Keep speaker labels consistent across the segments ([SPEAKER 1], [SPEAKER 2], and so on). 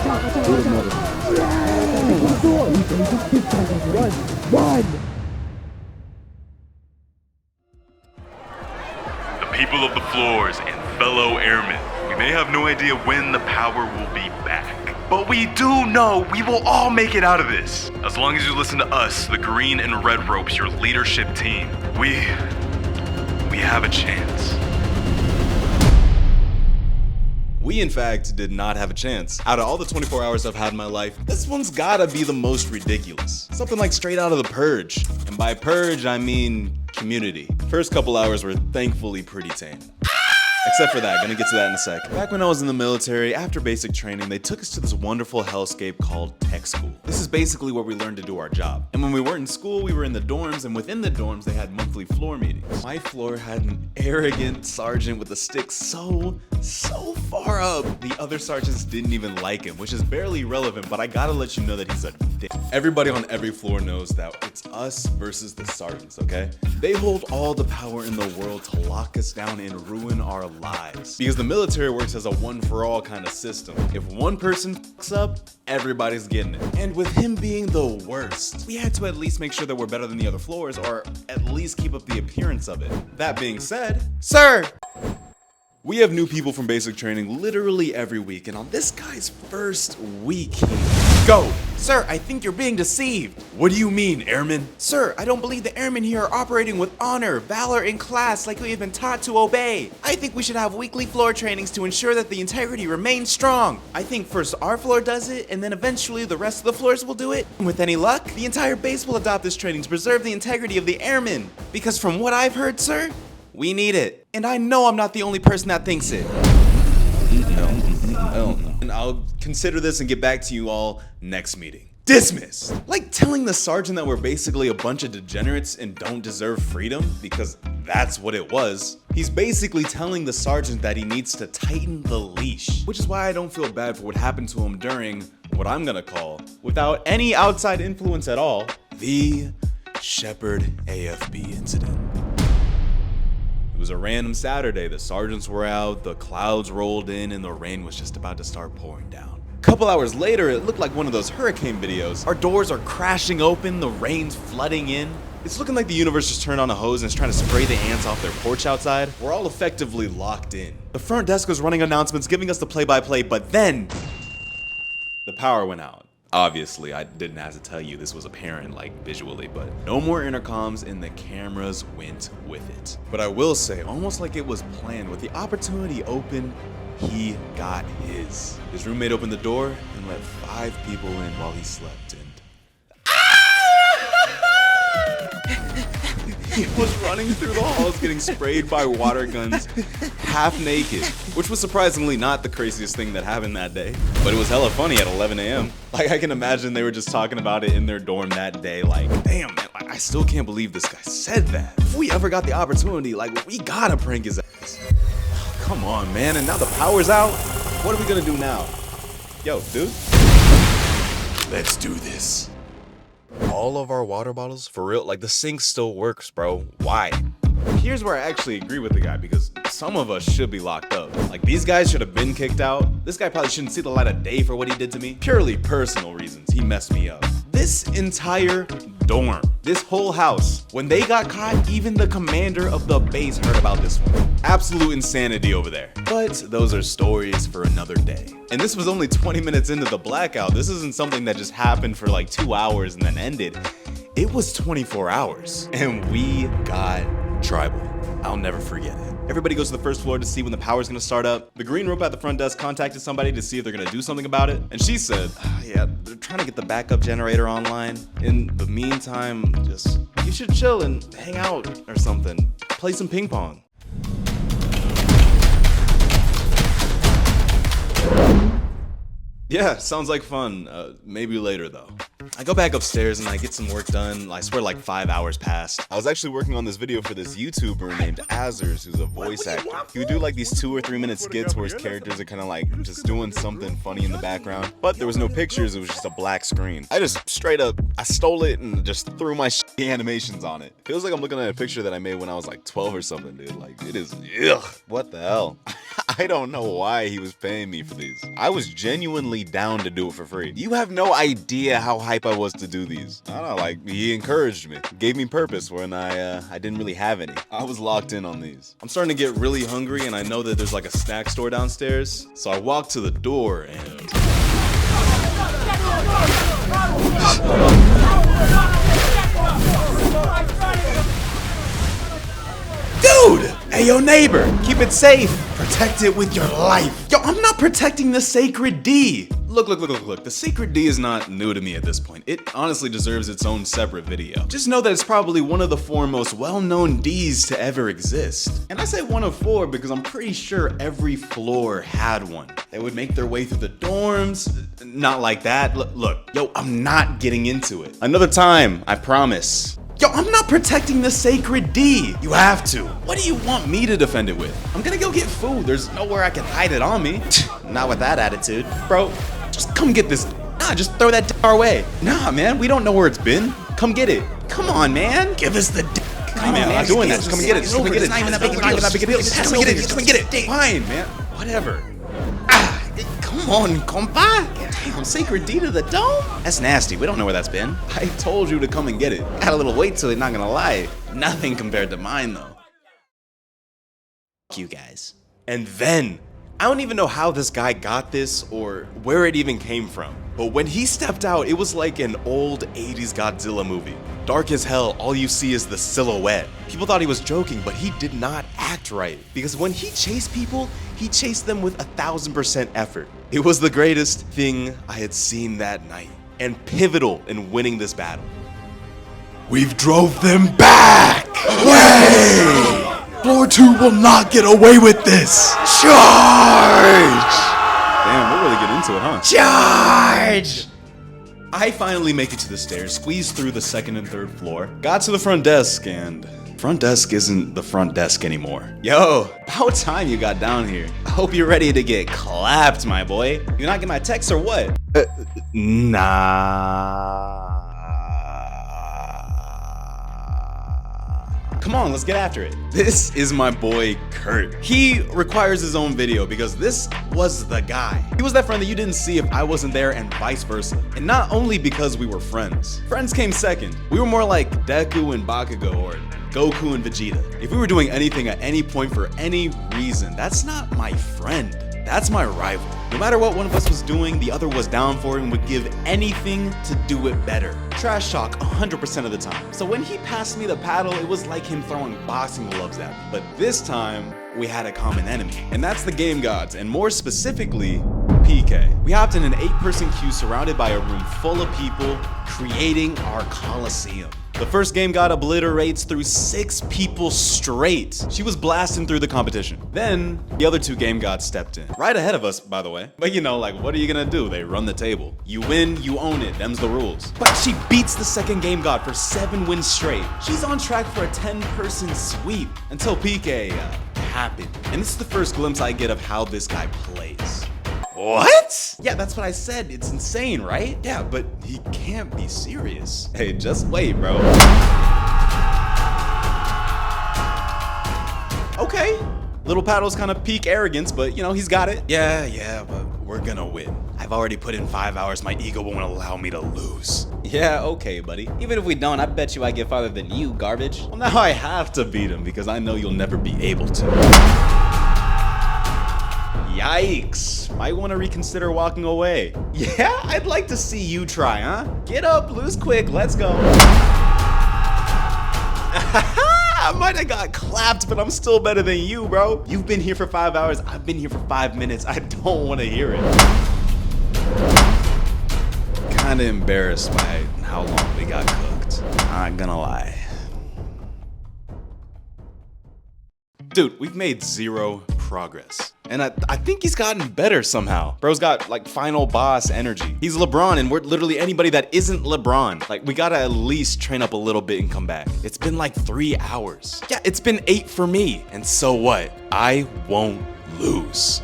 [SPEAKER 1] The people of the floors and fellow airmen, we may have no idea when the power will be back, but we do know we will all make it out of this. As long as you listen to us, the green and red ropes, your leadership team, we have a chance.
[SPEAKER 2] We, in fact, did not have a chance. Out of all the 24 hours I've had in my life, this one's gotta be the most ridiculous. Something like straight out of The Purge. And by purge, I mean Community. First couple hours were thankfully pretty tame. Except for that, gonna get to that in a sec. Back when I was in the military, after basic training, they took us to this wonderful hellscape called tech school. This is basically where we learned to do our job. And when we weren't in school, we were in the dorms, and within the dorms, they had monthly floor meetings. My floor had an arrogant sergeant with a stick so far up, the other sergeants didn't even like him, which is barely relevant, but I gotta let you know that he's a dick. Everybody on every floor knows that it's us versus the sergeants, okay? They hold all the power in the world to lock us down and ruin our lives. Because the military works as a one-for-all kind of system. If one person fucks up, everybody's getting it. And with him being the worst, we had to at least make sure that we're better than the other floors, or at least keep up the appearance of it. That being said, sir! We have new people from basic training literally every week, and on this guy's first week, go!
[SPEAKER 3] Sir, I think you're being deceived.
[SPEAKER 2] What do you mean, airman?
[SPEAKER 3] Sir, I don't believe the airmen here are operating with honor, valor, and class like we have been taught to obey. I think we should have weekly floor trainings to ensure that the integrity remains strong. I think first our floor does it, and then eventually the rest of the floors will do it. And with any luck, the entire base will adopt this training to preserve the integrity of the airmen. Because from what I've heard, sir, we need it. And I know I'm not the only person that thinks it.
[SPEAKER 2] No. And I'll consider this and get back to you all next meeting. Dismissed! Like telling the sergeant that we're basically a bunch of degenerates and don't deserve freedom, because that's what it was. He's basically telling the sergeant that he needs to tighten the leash, which is why I don't feel bad for what happened to him during what I'm gonna call, without any outside influence at all, the Shepherd AFB incident. It was a random Saturday. The sergeants were out, the clouds rolled in, and the rain was just about to start pouring down. A couple hours later, it looked like one of those hurricane videos. Our doors are crashing open, the rain's flooding in. It's looking like the universe just turned on a hose and is trying to spray the ants off their porch outside. We're all effectively locked in. The front desk was running announcements, giving us the play-by-play, but then the power went out. Obviously, I didn't have to tell you, this was apparent, like, visually, but no more intercoms and the cameras went with it. But I will say, almost like it was planned, with the opportunity open, he got his. His roommate opened the door and let 5 people in while he slept, and he was running through the halls getting sprayed by water guns, half naked, which was surprisingly not the craziest thing that happened that day. But it was hella funny at 11 a.m. Like, I can imagine they were just talking about it in their dorm that day, like, damn, man, like, I still can't believe this guy said that. If we ever got the opportunity, like, we gotta prank his ass. Come on, man, and now the power's out? What are we gonna do now? Yo, dude. Let's do this. All of our water bottles, for real, like, the sink still works, bro. Why? Here's where I actually agree with the guy, because some of us should be locked up. Like, these guys should have been kicked out. This guy probably shouldn't see the light of day for what he did to me. Purely personal reasons, he messed me up. This entire dorm, this whole house, when they got caught, even the commander of the base heard about this one. Absolute insanity over there. But those are stories for another day. And this was only 20 minutes into the blackout. This isn't something that just happened for like 2 hours and then ended. It was 24 hours. And we got tribal. I'll never forget it. Everybody goes to the first floor to see when the power's gonna start up. The green rope at the front desk contacted somebody to see if they're gonna do something about it. And she said, yeah, they're trying to get the backup generator online. In the meantime, you should chill and hang out or something. Play some ping pong. Yeah, sounds like fun. Maybe later though. I go back upstairs and I get some work done. I swear like 5 hours passed. I was actually working on this video for this YouTuber named Azers, who's a voice actor. He would do like these 2 or 3 minute skits where his characters are kind of like just doing something funny in the background. But there was no pictures, it was just a black screen. I just straight up, I stole it and just threw my shitty animations on it. Feels like I'm looking at a picture that I made when I was like 12 or something, dude. Like, it is, ugh. What the hell? I don't know why he was paying me for these. I was genuinely down to do it for free. You have no idea how hype I was to do these. I don't know, like, he encouraged me. Gave me purpose when I didn't really have any. I was locked in on these. I'm starting to get really hungry and I know that there's like a snack store downstairs. So I walk to the door and...
[SPEAKER 3] Dude! Hey, yo, neighbor, keep it safe. Protect it with your life. Yo, I'm not protecting the sacred D.
[SPEAKER 2] Look. The Secret D is not new to me at this point. It honestly deserves its own separate video. Just know that it's probably one of the 4 most well-known Ds to ever exist. And I say one of 4 because I'm pretty sure every floor had one. They would make their way through the dorms. Not like that. Look, yo, I'm not getting into it. Another time, I promise.
[SPEAKER 3] Yo, I'm not protecting the sacred D.
[SPEAKER 2] You have to. What do you want me to defend it with? I'm gonna go get food. There's nowhere I can hide it on me.
[SPEAKER 3] Not with that attitude.
[SPEAKER 2] Bro, just come get this. Nah, just throw that our way. Nah, man, we don't know where it's been. Come get it. Come on, man.
[SPEAKER 3] Give us the
[SPEAKER 2] Come on, man, I'm not doing that. Just come and get it. Just come and get it. It's not even that big a deal. Just come and get it. Just come and get it. Fine, man. Whatever.
[SPEAKER 3] Come on, compa.
[SPEAKER 2] Damn, Sacred D to the dome?
[SPEAKER 3] That's nasty. We don't know where that's been.
[SPEAKER 2] I told you to come and get it.
[SPEAKER 3] Had a little weight to it, not gonna lie.
[SPEAKER 2] Nothing compared to mine, though.
[SPEAKER 3] You guys.
[SPEAKER 2] And then, I don't even know how this guy got this or where it even came from. But when he stepped out, it was like an old 80s Godzilla movie. Dark as hell, all you see is the silhouette. People thought he was joking, but he did not act right. Because when he chased people, he chased them with 1000% effort. It was the greatest thing I had seen that night, and pivotal in winning this battle.
[SPEAKER 3] We've drove them back! Away! Floor 2 will not get away with this! Charge!
[SPEAKER 2] Damn, we're really getting into it, huh?
[SPEAKER 3] Charge!
[SPEAKER 2] I finally make it to the stairs, squeeze through the 2nd and 3rd floor, got to the front desk, and front desk isn't the front desk anymore. Yo, about time you got down here. I hope you're ready to get clapped, my boy. You not get my text or what? Nah. Come on, let's get after it. This is my boy, Kurt. He requires his own video because this was the guy. He was that friend that you didn't see if I wasn't there and vice versa. And not only because we were friends. Friends came second. We were more like Deku and Bakugo or Goku and Vegeta. If we were doing anything at any point for any reason, that's not my friend. That's my rival. No matter what one of us was doing, the other was down for it and would give anything to do it better. Trash talk 100% of the time. So when he passed me the paddle, it was like him throwing boxing gloves at me. But this time, we had a common enemy. And that's the Game Gods, and more specifically, PK. We hopped in an 8-person queue surrounded by a room full of people, creating our Coliseum. The first Game God obliterates through 6 people straight. She was blasting through the competition. Then, the other 2 Game Gods stepped in. Right ahead of us, by the way. But you know, like, what are you gonna do? They run the table. You win, you own it. Them's the rules. But she beats the second Game God for 7 wins straight. She's on track for a 10-person sweep until PK happened. And this is the first glimpse I get of how this guy plays. What? Yeah, that's what I said. It's insane, right? Yeah, but he can't be serious. Hey, just wait, bro. Okay. Little Paddle's kind of peak arrogance, but you know, he's got it. Yeah, but we're gonna win. I've already put in 5 hours. My ego won't allow me to lose. Yeah, okay, buddy.
[SPEAKER 3] Even if we don't, I bet you I get farther than you, garbage.
[SPEAKER 2] Well, now I have to beat him because I know you'll never be able to. Yikes. Might want to reconsider walking away. Yeah, I'd like to see you try, huh? Get up, lose quick, let's go. I might have got clapped, but I'm still better than you, bro. You've been here for 5 hours, I've been here for 5 minutes. I don't want to hear it. Kinda embarrassed by how long we got cooked. Not gonna lie. Dude, we've made 0 progress. And I think he's gotten better somehow. Bro's got like final boss energy. He's LeBron and we're literally anybody that isn't LeBron. Like we gotta at least train up a little bit and come back. It's been like 3 hours. Yeah, it's been 8 for me. And so what? I won't lose.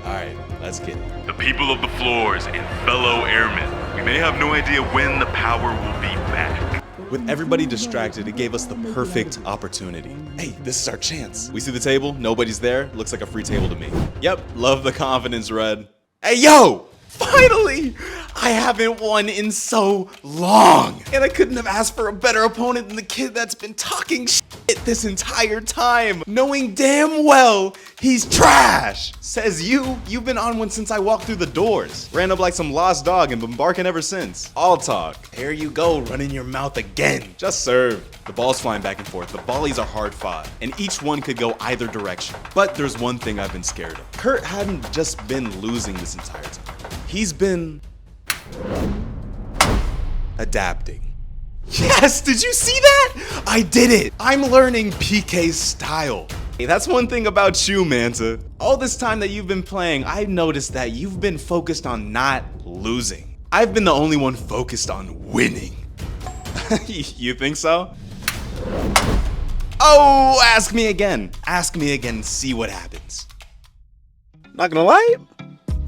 [SPEAKER 2] All right, let's get it.
[SPEAKER 1] The people of the floors and fellow airmen, we may have no idea when the power will be back.
[SPEAKER 2] With everybody distracted, it gave us the perfect opportunity. Hey, this is our chance. We see the table, nobody's there. Looks like a free table to me. Yep, love the confidence, Red. Hey, yo! Finally! I haven't won in so long. And I couldn't have asked for a better opponent than the kid that's been talking shit this entire time, knowing damn well he's trash. Says you've been on one since I walked through the doors. Ran up like some lost dog and been barking ever since. All talk. Here you go, running your mouth again. Just serve. The ball's flying back and forth. The volleys are hard fought, and each one could go either direction. But there's one thing I've been scared of. Kurt hadn't just been losing this entire time. He's been adapting. Yes, did you see that? I did it. I'm learning PK's style. Hey, that's one thing about you, Manta. All this time that you've been playing, I've noticed that you've been focused on not losing. I've been the only one focused on winning. You think so? Oh, ask me again. Ask me again, see what happens. Not gonna lie,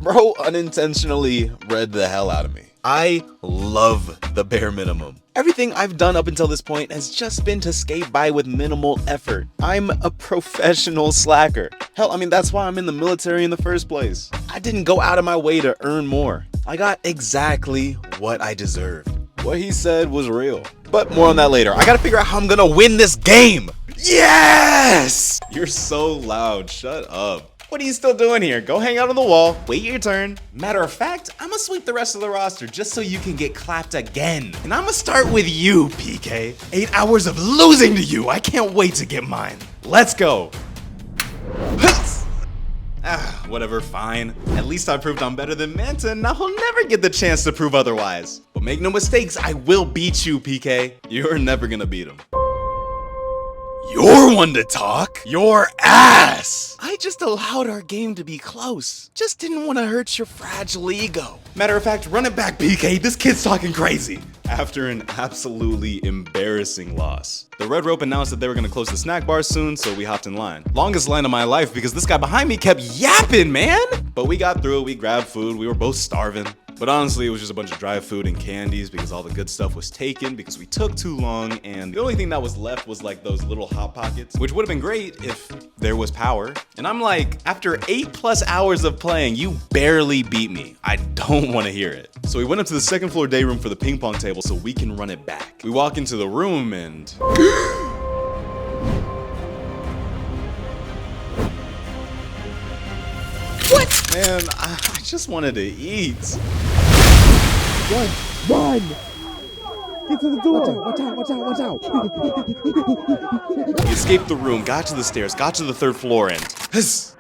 [SPEAKER 2] bro unintentionally read the hell out of me. I love the bare minimum. Everything I've done up until this point has just been to skate by with minimal effort. I'm a professional slacker. Hell, I mean, that's why I'm in the military in the first place. I didn't go out of my way to earn more. I got exactly what I deserved. What he said was real. But more on that later. I gotta figure out how I'm gonna win this game. Yes! You're so loud, shut up. What are you still doing here? Go hang out on the wall, wait your turn. Matter of fact, I'm gonna sweep the rest of the roster just so you can get clapped again. And I'm gonna start with you, PK. 8 hours of losing to you. I can't wait to get mine. Let's go. Whatever, fine. At least I proved I'm better than Manta, and now he'll never get the chance to prove otherwise. But make no mistakes, I will beat you, PK. You're never gonna beat him. You're one to talk. Your ass. I just allowed our game to be close. Just didn't want to hurt your fragile ego. Matter of fact, run it back, PK. This kid's talking crazy. After an absolutely embarrassing loss, the Red Rope announced that they were going to close the snack bar soon, so we hopped in line. Longest line of my life because this guy behind me kept yapping, man. But we got through it. We grabbed food. We were both starving. But honestly, it was just a bunch of dry food and candies because all the good stuff was taken because we took too long, and the only thing that was left was like those little Hot Pockets, which would have been great if there was power. And I'm like, after 8+ hours of playing, you barely beat me. I don't want to hear it. So we went up to the second floor day room for the ping pong table so we can run it back. We walk into the room and... What? Man, I just wanted to eat.
[SPEAKER 4] Run! Get to the door! Watch out!
[SPEAKER 2] We escaped the room, got to the stairs, got to the 3rd floor, and...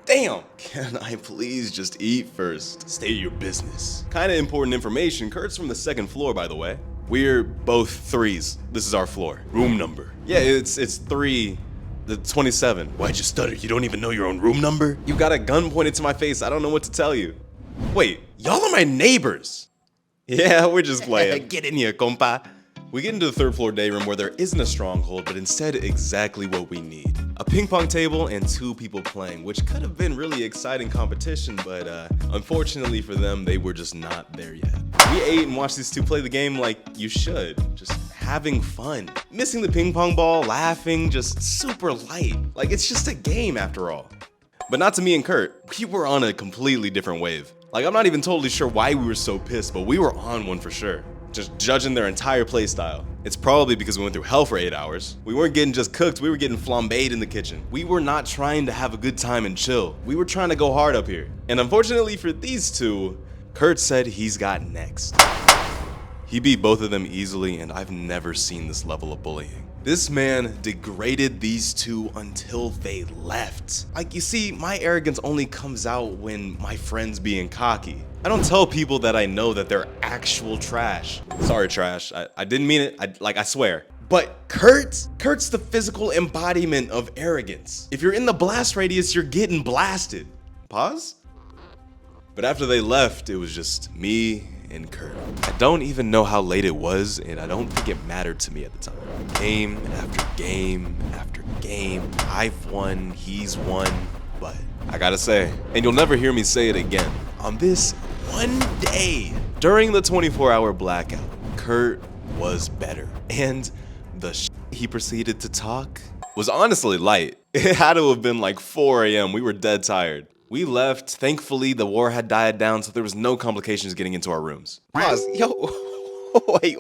[SPEAKER 2] Damn! Can I please just eat first? State your business. Kinda important information. Kurt's from the 2nd floor, by the way. We're both 3s. This is our floor. Room number. Yeah, it's 3... The 27. Why'd you stutter? You don't even know your own room number? You got a gun pointed to my face. I don't know what to tell you. Wait, y'all are my neighbors. Yeah, we're just playing. Get in here, compa. We get into the 3rd floor day room where there isn't a stronghold, but instead exactly what we need. A ping pong table and 2 people playing, which could have been really exciting competition, but unfortunately for them, they were just not there yet. We ate and watched these 2 play the game like you should, just having fun. Missing the ping pong ball, laughing, just super light. Like it's just a game after all. But not to me and Kurt, we were on a completely different wave. Like I'm not even totally sure why we were so pissed, but we were on one for sure. Just judging their entire play style. It's probably because we went through hell for 8 hours. We weren't getting just cooked, we were getting flambéed in the kitchen. We were not trying to have a good time and chill. We were trying to go hard up here. And unfortunately for these 2, Kurt said he's got next. He beat both of them easily, and I've never seen this level of bullying. This man degraded these 2 until they left. Like, you see, my arrogance only comes out when my friend's being cocky. I don't tell people that I know that they're actual trash. Sorry, trash. I didn't mean it. I swear. But Kurt's the physical embodiment of arrogance. If you're in the blast radius, you're getting blasted. Pause? But after they left, it was just me and Kurt. I don't even know how late it was, and I don't think it mattered to me at the time. Game after game after game, I've won, he's won, but I gotta say, and you'll never hear me say it again, on this one day, during the 24-hour blackout, Kurt was better. And the he proceeded to talk was honestly light. It had to have been like 4 a.m. We were dead tired. We left. Thankfully, the war had died down, so there was no complications getting into our rooms. Pause. Yo, wait.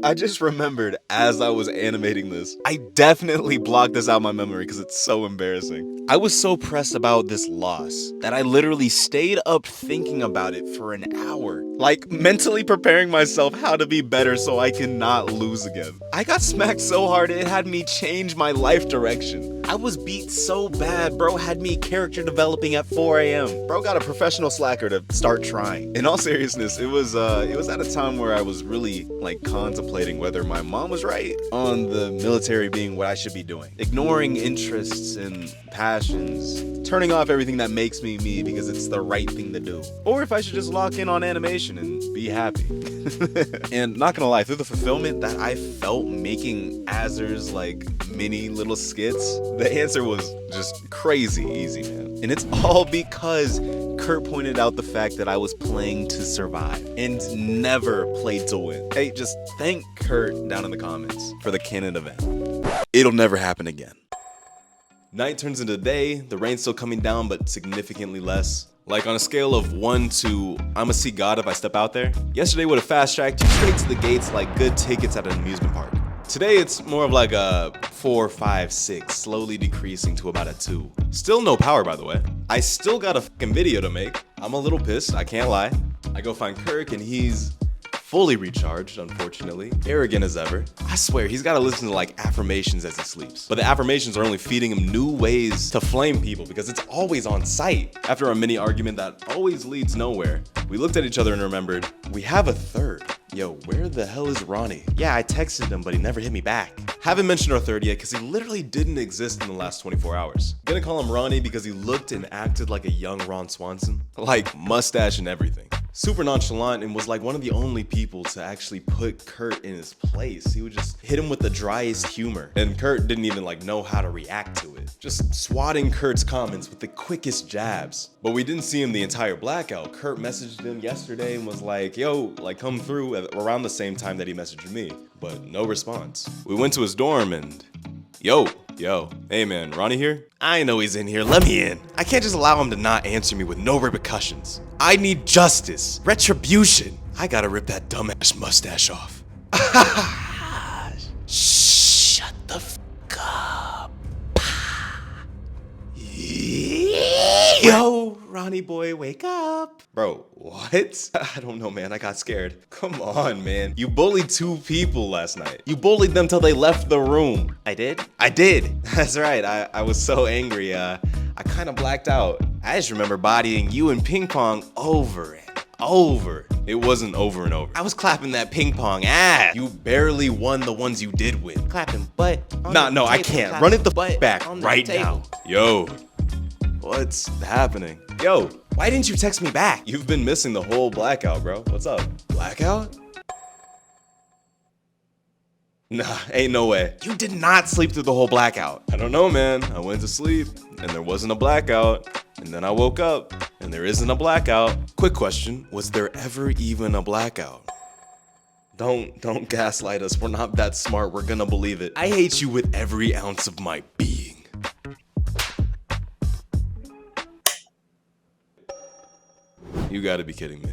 [SPEAKER 2] I just remembered as I was animating this, I definitely blocked this out of my memory because it's so embarrassing. I was so pressed about this loss that I literally stayed up thinking about it for an hour. Like, mentally preparing myself how to be better so I cannot lose again. I got smacked so hard it had me change my life direction. I was beat so bad, bro had me character developing at 4 a.m. Bro got a professional slacker to start trying. In all seriousness, it was at a time where I was really like contemplating whether my mom was right on the military being what I should be doing. Ignoring interests and passions, turning off everything that makes me me because it's the right thing to do. Or if I should just lock in on animation and be happy. And not gonna lie, through the fulfillment that I felt making Azer's like mini little skits, the answer was just crazy easy, man. And it's all because Kurt pointed out the fact that I was playing to survive and never played to win. Hey, just thank Kurt down in the comments for the canon event. It'll never happen again. Night turns into day, the rain's still coming down, but significantly less. Like on a scale of 1 to I'ma see God if I step out there. Yesterday would have fast-tracked you straight to the gates like good tickets at an amusement park. Today it's more of like a 4, 5, 6, slowly decreasing to about a 2. Still no power, by the way. I still got a fucking video to make. I'm a little pissed, I can't lie. I go find Kirk and he's fully recharged, unfortunately. Arrogant as ever. I swear, he's gotta listen to like affirmations as he sleeps. But the affirmations are only feeding him new ways to flame people because it's always on sight. After a mini argument that always leads nowhere, we looked at each other and remembered, we have a third. Yo, where the hell is Ronnie? Yeah, I texted him, but he never hit me back. Haven't mentioned our third yet because he literally didn't exist in the last 24 hours. Gonna call him Ronnie because he looked and acted like a young Ron Swanson. Like mustache and everything. Super nonchalant and was like one of the only people to actually put Kurt in his place. He would just hit him with the driest humor. And Kurt didn't even like know how to react to it. Just swatting Kurt's comments with the quickest jabs. But we didn't see him the entire blackout. Kurt messaged him yesterday and was like, yo, like come through at around the same time that he messaged me. But no response. We went to his dorm and yo, hey man, Ronnie here? I know he's in here, let me in. I can't just allow him to not answer me with no repercussions. I need justice, retribution. I gotta rip that dumbass mustache off. Shut the f*** up. Yo, Ronnie boy, wake up. Bro, what? I don't know, man. I got scared. Come on, man. You bullied 2 people last night. You bullied them till they left the room. I did? I did. That's right. I was so angry. I kind of blacked out. I just remember bodying you in ping pong over and over. It wasn't over and over. I was clapping that ping pong ass. You barely won the ones you did win. Clapping butt. No, I can't. Run it the butt back right now. Yo. What's happening? Yo, why didn't you text me back? You've been missing the whole blackout, bro. What's up? Blackout? Nah, ain't no way. You did not sleep through the whole blackout. I don't know, man. I went to sleep and there wasn't a blackout. And then I woke up and there isn't a blackout. Quick question, was there ever even a blackout? Don't gaslight us. We're not that smart. We're gonna believe it. I hate you with every ounce of my being. You gotta be kidding me.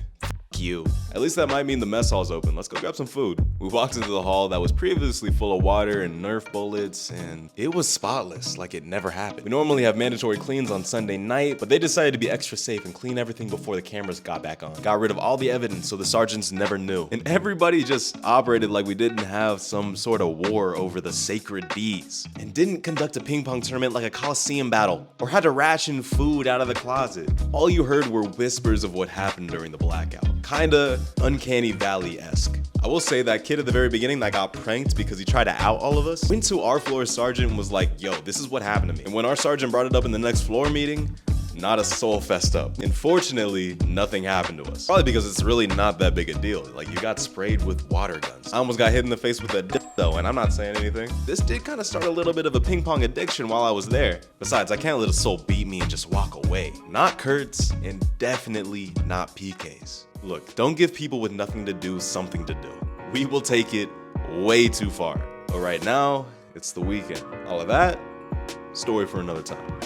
[SPEAKER 2] You. At least that might mean the mess hall's open. Let's go grab some food. We walked into the hall that was previously full of water and Nerf bullets, and it was spotless, like it never happened. We normally have mandatory cleans on Sunday night, but they decided to be extra safe and clean everything before the cameras got back on. Got rid of all the evidence so the sergeants never knew. And everybody just operated like we didn't have some sort of war over the sacred bees. And didn't conduct a ping pong tournament like a Coliseum battle, or had to ration food out of the closet. All you heard were whispers of what happened during the blackout. Kinda Uncanny Valley-esque. I will say that kid at the very beginning that got pranked because he tried to out all of us went to our floor sergeant and was like, yo, this is what happened to me. And when our sergeant brought it up in the next floor meeting, not a soul fessed up. Unfortunately, nothing happened to us. Probably because it's really not that big a deal. Like, you got sprayed with water guns. I almost got hit in the face with a dick though, and I'm not saying anything. This did kind of start a little bit of a ping pong addiction while I was there. Besides, I can't let a soul beat me and just walk away. Not Kurtz, and definitely not PK's. Look, don't give people with nothing to do something to do. We will take it way too far. But right now, it's the weekend. All of that, story for another time.